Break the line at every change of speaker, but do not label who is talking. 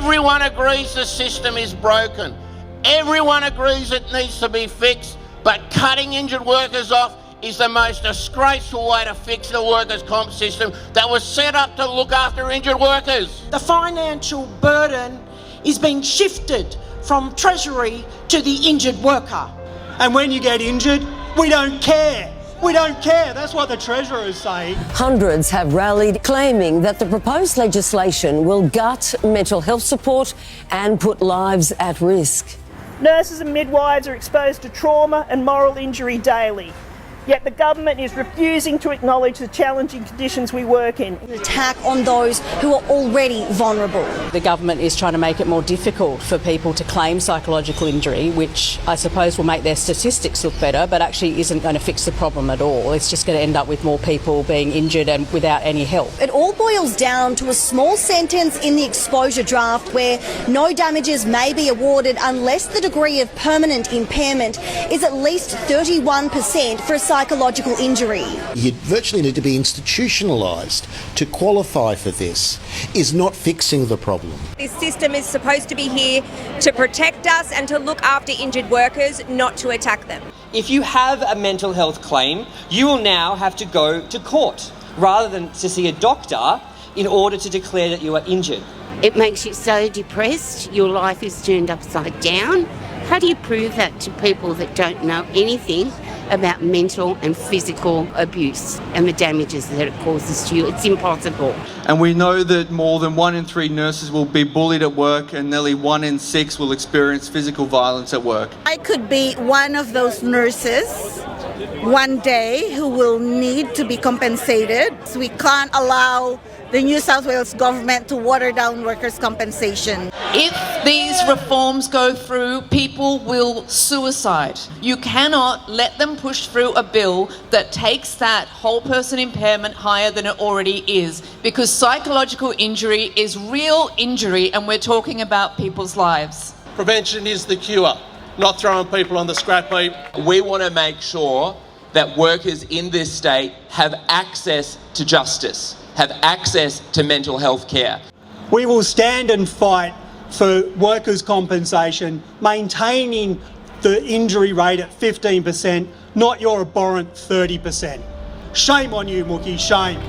Everyone agrees the system is broken. Everyone agrees it needs to be fixed, but cutting injured workers off is the most disgraceful way to fix the workers' comp system that was set up to look after injured workers.
The financial burden is being shifted from Treasury to the injured worker.
And when you get injured, we don't care. We don't care. That's what the Treasurer is saying.
Hundreds have rallied, claiming that the proposed legislation will gut mental health support and put lives at risk.
Nurses and midwives are exposed to trauma and moral injury daily. Yet the government is refusing to acknowledge the challenging conditions we work in.
An attack on those who are already vulnerable.
The government is trying to make it more difficult for people to claim psychological injury, which I suppose will make their statistics look better, but actually isn't going to fix the problem at all. It's just going to end up with more people being injured and without any help.
It all boils down to a small sentence in the exposure draft where no damages may be awarded unless the degree of permanent impairment is at least 31% for a psychological injury.
You virtually need to be institutionalised to qualify for this. Is not fixing the problem.
This system is supposed to be here to protect us and to look after injured workers, not to attack them.
If you have a mental health claim, you will now have to go to court rather than to see a doctor in order to declare that you are injured.
It makes you so depressed, your life is turned upside down. How do you prove that to people that don't know anything about mental and physical abuse and the damages that it causes to you? It's impossible.
And we know that more than 1 in 3 nurses will be bullied at work and nearly 1 in 6 will experience physical violence at work.
I could be one of those nurses one day who will need to be compensated. So we can't allow the New South Wales government to water down workers' compensation.
If these reforms go through, people will suicide. You cannot let them push through a bill that takes that whole person impairment higher than it already is, because psychological injury is real injury and we're talking about people's lives.
Prevention is the cure, not throwing people on the scrap heap.
We want to make sure that workers in this state have access to justice, have access to mental health care.
We will stand and fight for workers' compensation, maintaining the injury rate at 15%, not your abhorrent 30%. Shame on you, Mookhey, shame.